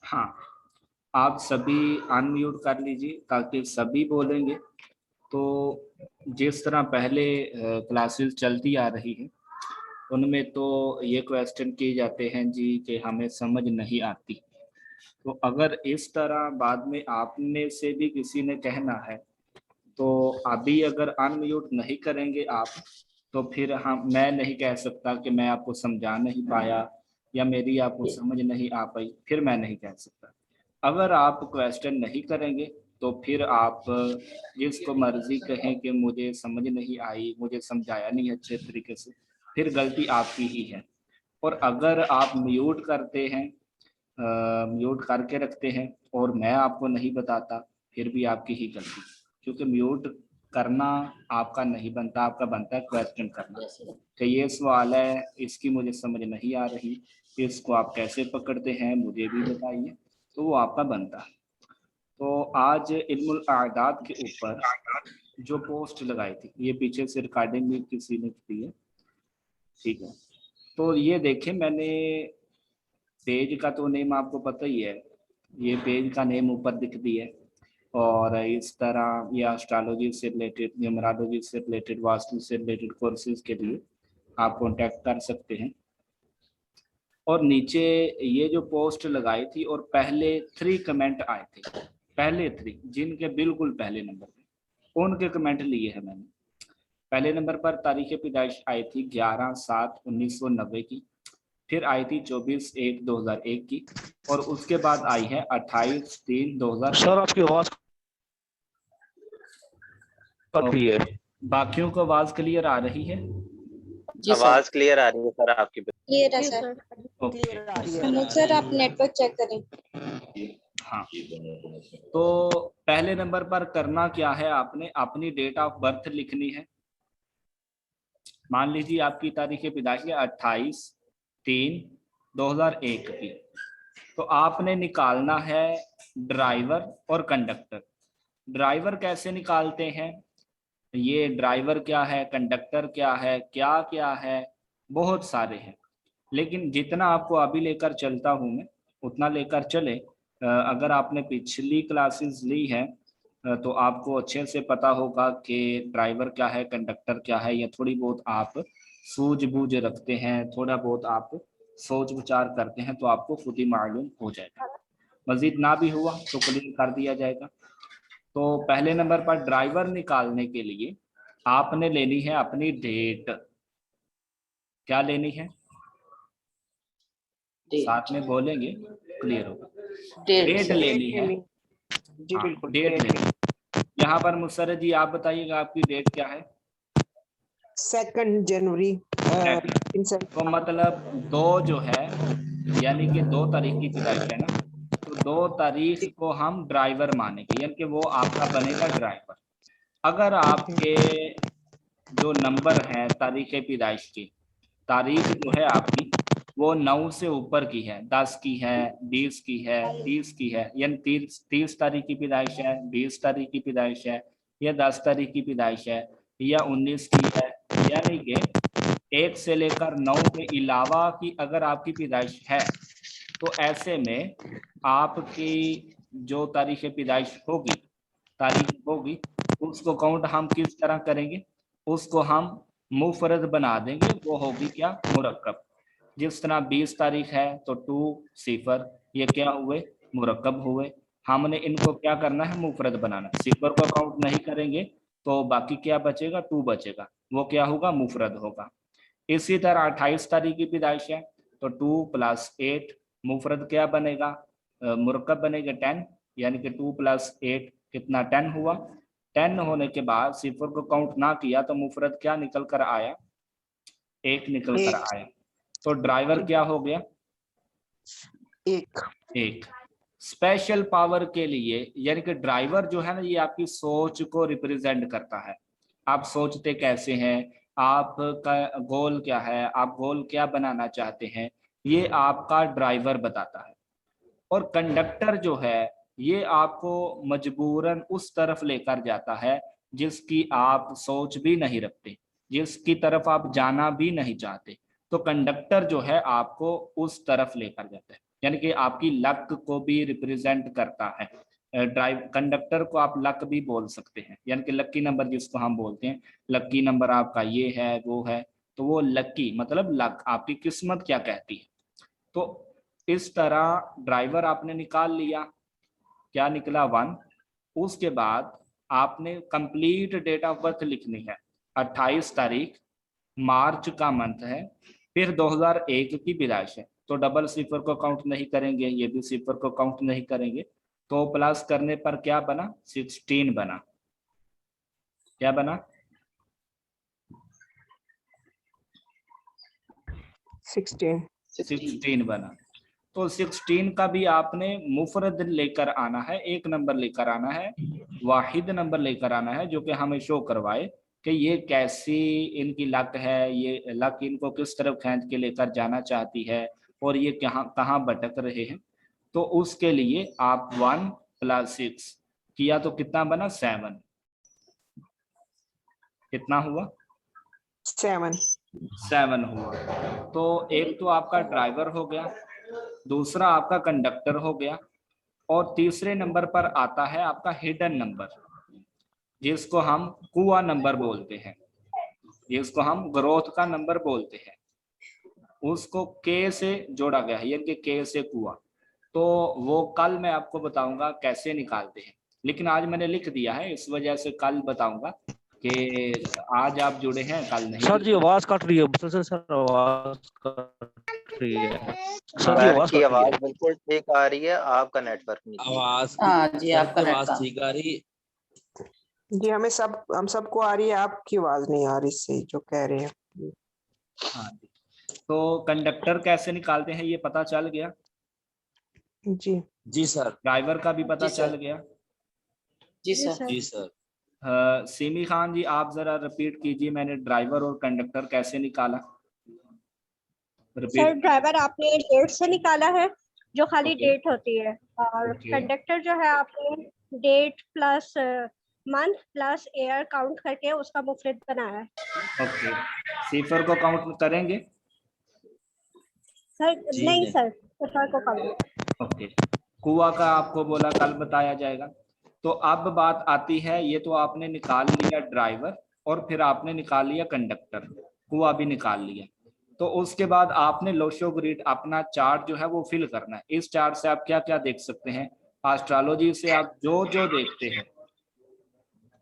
हाँ, आप सभी अनम्यूट कर लीजिए ताकि सभी बोलेंगे। तो जिस तरह पहले क्लासेस चलती आ रही है उनमें तो ये क्वेश्चन किए जाते हैं जी कि हमें समझ नहीं आती। तो अगर इस तरह बाद में आप में से भी किसी ने कहना है तो अभी अगर अनम्यूट नहीं करेंगे आप, तो फिर हम मैं नहीं कह सकता कि मैं आपको समझा नहीं पाया या मेरी आपको समझ नहीं आ पाई, फिर मैं नहीं कह सकता। अगर आप क्वेश्चन नहीं करेंगे तो फिर आप जिसको मर्जी कहें कि मुझे समझ नहीं आई, मुझे समझाया नहीं अच्छे तरीके से, फिर गलती आपकी ही है। और अगर आप म्यूट करते हैं, म्यूट करके रखते हैं और मैं आपको नहीं बताता, फिर भी आपकी ही गलती, क्योंकि म्यूट करना आपका नहीं बनता, आपका बनता है क्वेश्चन करना कि ये सवाल है, इसकी मुझे समझ नहीं आ रही, इसको आप कैसे पकड़ते हैं मुझे भी बताइए, तो वो आपका बनता है। तो आज इल्मुल आदाद के ऊपर जो पोस्ट लगाई थी, ये पीछे से रिकॉर्डिंग भी किसी ने की है, ठीक है। तो ये देखें, मैंने पेज का तो नेम आपको पता ही है, ये पेज का नेम ऊपर दिख दिया है। और इस तरह ये एस्ट्रोलॉजी से रिलेटेड, न्यूमरोलॉजी से रिलेटेड, वास्तु से रिलेटेड कोर्सेज के लिए आप कांटेक्ट कर सकते हैं। और नीचे ये जो पोस्ट लगाई थी और पहले 3 कमेंट आए थे, पहले 3 जिनके बिल्कुल पहले नंबर पे, उनके कमेंट लिए हैं मैंने। पहले नंबर पर तारीख पैदाइश आई थी 11/7/1990 की, फिर आई थी 24/1/2001 की, और उसके बाद आई है 28/3/2000। सर आपकी आवाज कट रही है। बाकियों को आवाज क्लियर आ रही है? आवाज क्लियर आ रही है सर आपकी। क्लियर है सर। क्लियर आ रही है अनुज सर आप नेटवर्क चेक करें। हाँ, तो पहले नंबर पर करना क्या है, आपने अपनी डेट ऑफ बर्थ लिखनी है। मान लीजिए आपकी तारीख पैदाइश है 28/3/2001 की, तो आपने निकालना है ड्राइवर और कंडक्टर। ड्राइवर कैसे निकालते हैं, ये ड्राइवर क्या है, कंडक्टर क्या है, क्या क्या है, बहुत सारे हैं, लेकिन जितना आपको अभी लेकर चलता हूं मैं उतना लेकर चले। अगर आपने पिछली क्लासेस ली है तो आपको अच्छे से पता होगा कि ड्राइवर क्या है, कंडक्टर क्या है, या थोड़ी बहुत आप सूझबूझ रखते हैं, थोड़ा बहुत आप सोच विचार करते हैं, तो आपको खुद ही मालूम हो जाएगा। मजीद ना भी हुआ तो क्लियर कर दिया जाएगा। तो पहले नंबर पर ड्राइवर निकालने के लिए आपने लेनी है अपनी डेट। क्या लेनी है, साथ में बोलेंगे क्लियर होगा। डेट लेनी है जी, बिल्कुल डेट लेनी है। यहाँ पर मुसर्रत जी आप बताइएगा आपकी डेट क्या है? 2 जनवरी। तो मतलब 2 जो है यानी कि 2 तारीख की पैदाइश है ना, तो 2 तारीख को हम ड्राइवर मानेंगे, यानी कि वो आपका बनेगा ड्राइवर। अगर आपके जो नंबर है तारीख पैदाइश की, तारीख जो है आपकी वो 9 से ऊपर की है, 10 की है, 20 की है, 30 की है, यानी 30 तारीख की पैदाइश है, 20 तारीख की पैदाइश है, या 10 तारीख की पैदाइश है, या 19 की है, यानी कि 1 से लेकर 9 के अलावा की अगर आपकी पैदाइश है, तो ऐसे में आपकी जो तारीख पैदाइश होगी, तारीख होगी, उसको काउंट हम किस तरह करेंगे, उसको हम मुफरद बना देंगे, वो होगी क्या, मुरक्कब। जिस तरह 20 तारीख है तो 2 सिफर, ये क्या हुए, मुरक्कब हुए। हमने इनको क्या करना है, मुफरद बनाना, सिफर को काउंट नहीं करेंगे तो बाकी क्या बचेगा, 2 बचेगा, वो क्या होगा, मुफरद होगा। इसी तरह 28 तारीख की पैदाइश है तो 2 + 8 मुफरद क्या बनेगा, मुरक्कब बनेगा 10, यानी कि 2 + 8 कितना, 10 हुआ। 10 होने के बाद सिफर को काउंट ना किया तो मुफरद क्या निकल कर आया, 1 निकल कर आया। तो ड्राइवर क्या हो गया, एक। स्पेशल पावर के लिए, यानी कि ड्राइवर जो है ना, ये आपकी सोच को रिप्रेजेंट करता है। आप सोचते कैसे हैं, आपका गोल क्या है, आप गोल क्या बनाना चाहते हैं, ये आपका ड्राइवर बताता है। और कंडक्टर जो है ये आपको मजबूरन उस तरफ लेकर जाता है जिसकी आप सोच भी नहीं रखते, जिसकी तरफ आप जाना भी नहीं चाहते, तो कंडक्टर जो है आपको उस तरफ लेकर जाता है। यानी कि आपकी लक को भी रिप्रेजेंट करता है। ड्राइव कंडक्टर को आप लक भी बोल सकते हैं, यानी कि लक्की नंबर जिसको हम बोलते हैं, लक्की नंबर आपका ये है वो है, तो वो लक्की मतलब लक, आपकी किस्मत क्या कहती है। तो इस तरह ड्राइवर आपने निकाल लिया, क्या निकला 1। उसके बाद आपने कंप्लीट डेट ऑफ बर्थ लिखनी है, 28 तारीख मार्च का मंथ है, फिर 2001 की पैदाइश है। तो डबल सिफर को काउंट नहीं करेंगे, ये भी सिफर को काउंट नहीं करेंगे, तो प्लस करने पर क्या बना, 16 बना। क्या बना, 16 बना। तो 16 का भी आपने मुफरद लेकर आना है, एक नंबर लेकर आना है, वाहिद नंबर लेकर आना है, जो कि हमें शो करवाए कि ये कैसी इनकी लक है, ये लक इनको किस तरफ खींच के लेकर जाना चाहती है और ये कहाँ कहाँ भटक रहे हैं। तो उसके लिए आप 1 + 6 किया तो कितना बना, 7। कितना हुआ, 7 हुआ। तो एक तो आपका ड्राइवर हो गया, दूसरा आपका कंडक्टर हो गया, और तीसरे नंबर पर आता है आपका हिडन नंबर, जिसको हम कुआ नंबर बोलते हैं, जिसको हम ग्रोथ का नंबर बोलते हैं। उसको के से जोड़ा गया है, यानी कि के से कुआ। तो वो कल मैं आपको बताऊंगा कैसे निकालते हैं, लेकिन आज मैंने लिख दिया है, इस वजह से कल बताऊंगा कि आज आप जुड़े हैं कल नहीं। सर जी आवाज कट रही है, सर आवाज कट रही है, सर जी सर आवाज की कट रही आवाज है। बिल्कुल ठीक आ रही है, आपका नेटवर्क नहीं ठीक है। आवाज हाँ जी, सर आपका की आवाज नेटवर्क ठीक आ रही है। जी हम सबको आ रही है, आपकी आवाज नहीं आ रही सही जो कह रहे हैं। हाँ, तो कंडक्टर कैसे निकालते हैं ये पता चल गया, जी जी सर। ड्राइवर का भी पता जी चल सर। गया। जी सर। जी सर। सिमी खान जी आप जरा रिपीट कीजिए, मैंने ड्राइवर और कंडक्टर कैसे निकाला, सर रिपीट। ड्राइवर आपने डेट से निकाला है, जो खाली ओके। डेट होती है, और ओके। कंडक्टर जो है आपने date plus month plus year count करके उसका मुफरद बनाया है। ओके, सिफर को काउंट करेंगे। सर जी नहीं नहीं। सर, सिफर को काउंट। ओके, कुआ का आपको बोला कल बताया जाएगा। तो अब बात आती है, ये तो आपने निकाल लिया ड्राइवर और फिर आपने निकाल लिया कंडक्टर, कुआ भी निकाल लिया। तो उसके बाद आपने लोशो ग्रिड अपना चार्ट जो है वो फिल करना है। इस चार्ट से आप क्या क्या देख सकते हैं, एस्ट्रोलॉजी से आप जो जो देखते हैं,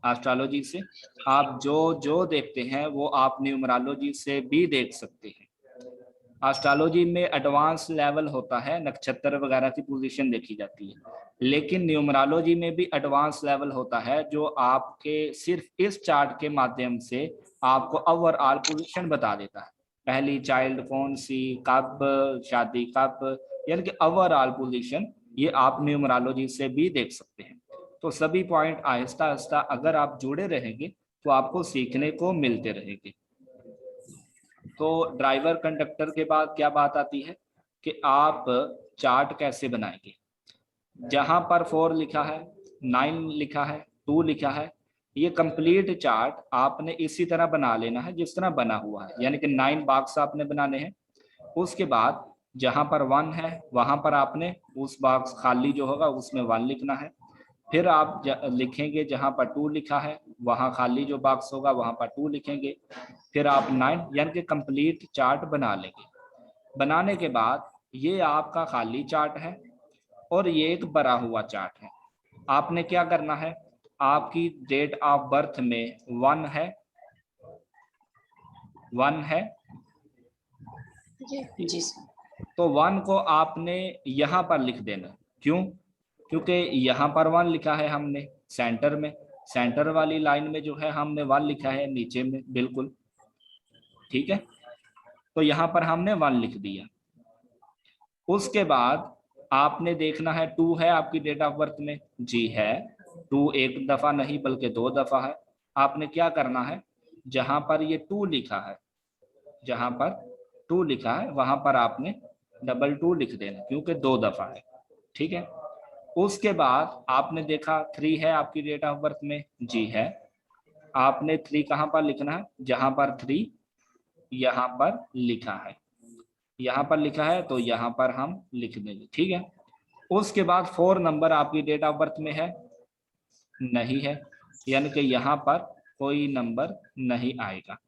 एस्ट्रोलॉजी से आप जो जो देखते हैं वो आप न्यूमरोलॉजी से भी देख सकते हैं। एस्ट्रोलॉजी में एडवांस लेवल होता है, नक्षत्र वगैरह की पोजीशन देखी जाती है, लेकिन न्यूमरोलॉजी में भी एडवांस लेवल होता है, जो आपके सिर्फ इस चार्ट के माध्यम से आपको ओवरऑल पोजीशन बता देता है, पहली चाइल्ड कौन सी, कब शादी कब, यानी कि ओवरऑल पोजीशन ये आप न्यूमरोलॉजी से भी देख सकते हैं। तो सभी पॉइंट आहिस्ता आहिस्ता अगर आप जुड़े रहेंगे तो आपको सीखने को मिलते रहेंगे। तो ड्राइवर कंडक्टर के बाद क्या बात आती है कि आप चार्ट कैसे बनाएंगे। जहां पर 4 लिखा है, 9 लिखा है, 2 लिखा है, ये कंप्लीट चार्ट आपने इसी तरह बना लेना है जिस तरह बना हुआ है, यानी कि 9 बॉक्स आपने बनाने हैं। उसके बाद जहां पर 1 है वहां पर आपने उस बॉक्स खाली जो होगा उसमें 1 लिखना है। फिर आप लिखेंगे जहां पर 2 लिखा है, वहां खाली जो बॉक्स होगा वहां पर 2 लिखेंगे। फिर आप 9 यानी कि कंप्लीट चार्ट बना लेंगे। बनाने के बाद ये आपका खाली चार्ट है और ये एक भरा हुआ चार्ट है। आपने क्या करना है, आपकी डेट ऑफ बर्थ में 1 है, 1 है जी सर। तो 1 को आपने यहाँ पर लिख देना। क्यों, क्योंकि यहाँ पर 1 लिखा है हमने सेंटर में, सेंटर वाली लाइन में जो है हमने 1 लिखा है नीचे में, बिल्कुल ठीक है। तो यहाँ पर हमने 1 लिख दिया। उसके बाद आपने देखना है 2 है आपकी डेट ऑफ बर्थ में, जी है, 2 एक दफा नहीं बल्कि 2 दफा है। आपने क्या करना है, जहां पर ये 2 लिखा है, जहां पर 2 लिखा है वहां पर आपने डबल 2 लिख देना, क्योंकि 2 दफा है, ठीक है। उसके बाद आपने देखा 3 है आपकी डेट ऑफ बर्थ में, जी है। आपने 3 कहां पर लिखना है, जहां पर 3 यहां पर लिखा है। यहाँ पर लिखा है तो यहाँ पर हम लिख देंगे, ठीक है। उसके बाद 4 नंबर आपकी डेट ऑफ बर्थ में है, नहीं है, यानी कि यहाँ पर कोई नंबर नहीं आएगा।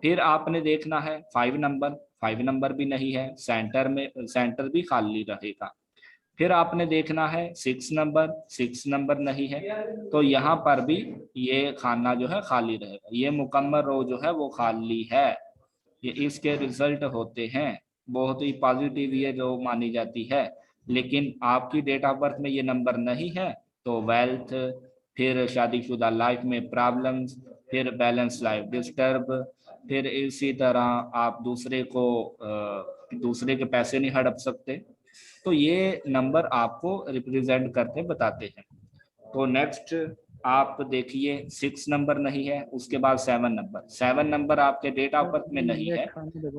फिर आपने देखना है 5 नंबर, 5 नंबर भी नहीं है, सेंटर में सेंटर भी खाली रहेगा। फिर आपने देखना है 6 नंबर, 6 नंबर नहीं है, तो यहाँ पर भी ये खाना जो है खाली रहेगा, ये मुकम्मल रो जो है वो खाली है। ये इसके रिजल्ट होते हैं, बहुत ही पॉजिटिव ये रो मानी जाती है। लेकिन आपकी डेट ऑफ बर्थ में ये नंबर नहीं है तो वेल्थ, फिर शादीशुदा लाइफ में प्रॉब्लम्स, फिर बैलेंस लाइफ डिस्टर्ब, फिर इसी तरह आप दूसरे के पैसे नहीं हड़प सकते। तो ये नंबर आपको रिप्रेजेंट करते बताते हैं। तो नेक्स्ट आप देखिए 6 नंबर नहीं है, उसके बाद 7 नंबर आपके डेट ऑफ बर्थ में नहीं है,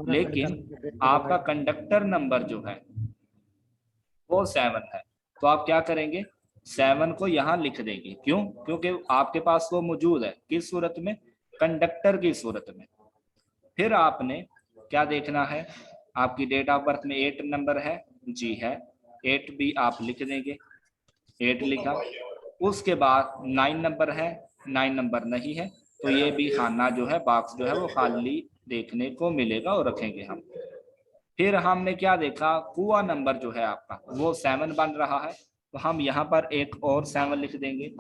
लेकिन आपका कंडक्टर नंबर जो है वो 7 है। तो आप क्या करेंगे, 7 को यहाँ लिख देंगे। क्यों? क्योंकि आपके पास वो मौजूद है, किस सूरत में, कंडक्टर की सूरत में। फिर आपने क्या देखना है, आपकी डेट ऑफ बर्थ में 8 नंबर है, जी है, 8 भी आप लिख देंगे, 8 लिखा। उसके बाद 9 नंबर है, 9 नंबर नहीं है, तो ये भी खाना जो है, बॉक्स जो है वो खाली देखने को मिलेगा और रखेंगे हम। फिर हमने क्या देखा, कुआ नंबर जो है आपका वो 7 बन रहा है, तो हम यहाँ पर एक और 7 लिख देंगे।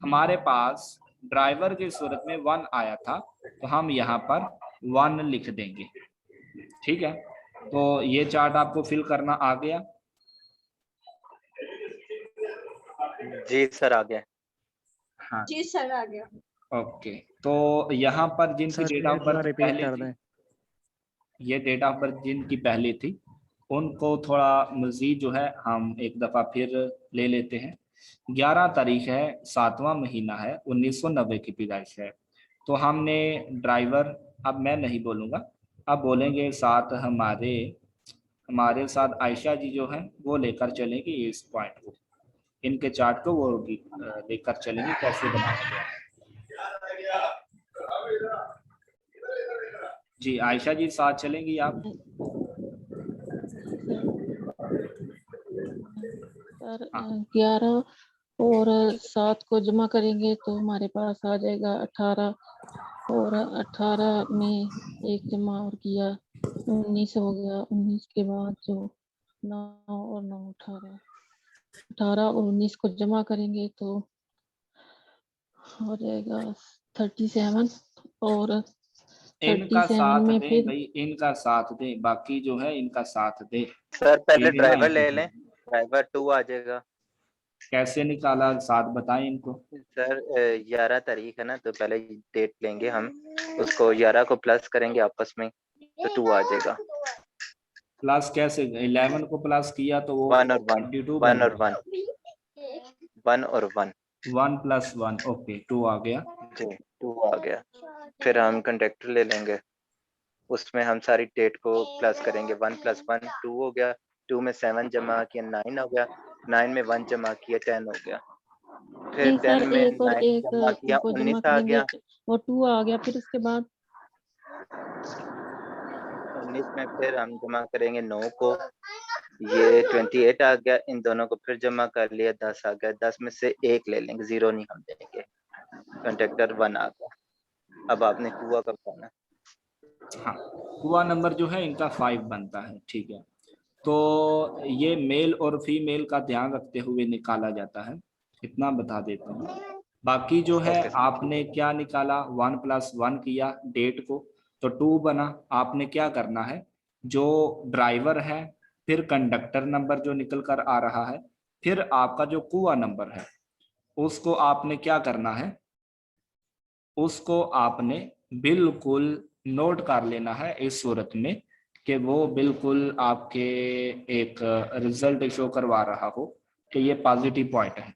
हमारे पास ड्राइवर की सूरत में 1 आया था, तो हम यहाँ पर 1 लिख देंगे, ठीक है। तो ये चार्ट आपको फिल करना आ गया? जी सर आ गया। हाँ जी सर आ गया। ओके। तो यहाँ पर जिनकी डेट ऑफ बर्थ पहले थी, ये डेट ऑफ बर्थ जिनकी पहले थी, उनको थोड़ा मजीद जो है हम एक दफ़ा फिर ले लेते हैं। 11 तारीख है, 7वां महीना है, 1990 की पैदाइश है। तो हमने ड्राइवर, अब मैं नहीं बोलूँगा, अब बोलेंगे साथ हमारे साथ आयशा जी जो हैं वो लेकर चलेंगे इस पॉइंट को, इनके चार्ट को वो लेकर चलेंगे कैसे बनाया गया। जी आयशा जी साथ चलेंगी आप? सर 11 और 7 को जमा करेंगे तो हमारे पास आ जाएगा 18, और 18 में एक जमा और किया 19 हो गया। 19 के बाद जो 9 और 9 18 और 19 को जमा करेंगे तो हो जाएगा 37, और इनका 37 साथ में दें फिर भाई, इनका साथ दें, बाकी जो है इनका साथ दें। सर पहले ये ना ड्राइवर ले इनको लें, ड्राइवर 2 आ जाएगा। कैसे निकाला, साथ बताएं इनको। सर 11 तारीख है ना, तो पहले डेट लेंगे हम, उसको 11 को प्लस करेंगे आपस में तो 2 आ जाएगा। प्लस कैसे, 11 को प्लस किया तो वो 1 और 1, 22 1 बन और गया। 1 और 1 1 + 1 ओके 2 आ गया। जी 2 आ गया। फिर हम कंडक्टर ले लेंगे, उसमें हम सारी डेट को प्लस करेंगे। 1 + 1 2 हो गया, 2 में 7 जमा किया 9 हो गया, 9 में 1 जमा किया 10 हो गया। फिर नहीं 10 सर, में एक और 9 एक जमा किया को जमा 19 आ करेंगे गया। और 2 आ गया। फिर उसके बाद 19 में फिर हम जमा करेंगे 9 को, ये 28 आ गया। इन दोनों को फिर जमा कर लिया, 10 आ गया। 10 में से 1 ले लेंगे, 0 नहीं हम देंगे। कंडक्टर 1 आ गया। अब आपने कुआ का बताना। हाँ कुआ नंबर जो है इनका 5 बनता है, ठीक है। तो ये मेल और फीमेल का ध्यान रखते हुए निकाला जाता है, इतना बता देता हूँ। बाकी जो है आपने क्या निकाला, 1 + 1 किया डेट को तो 2 बना। आपने क्या करना है, जो ड्राइवर है, फिर कंडक्टर नंबर जो निकल कर आ रहा है, फिर आपका जो कुआ नंबर है उसको आपने क्या करना है, उसको आपने बिल्कुल नोट कर लेना है इस सूरत में कि वो बिल्कुल आपके एक रिजल्ट शो करवा रहा हो कि ये पॉजिटिव पॉइंट है।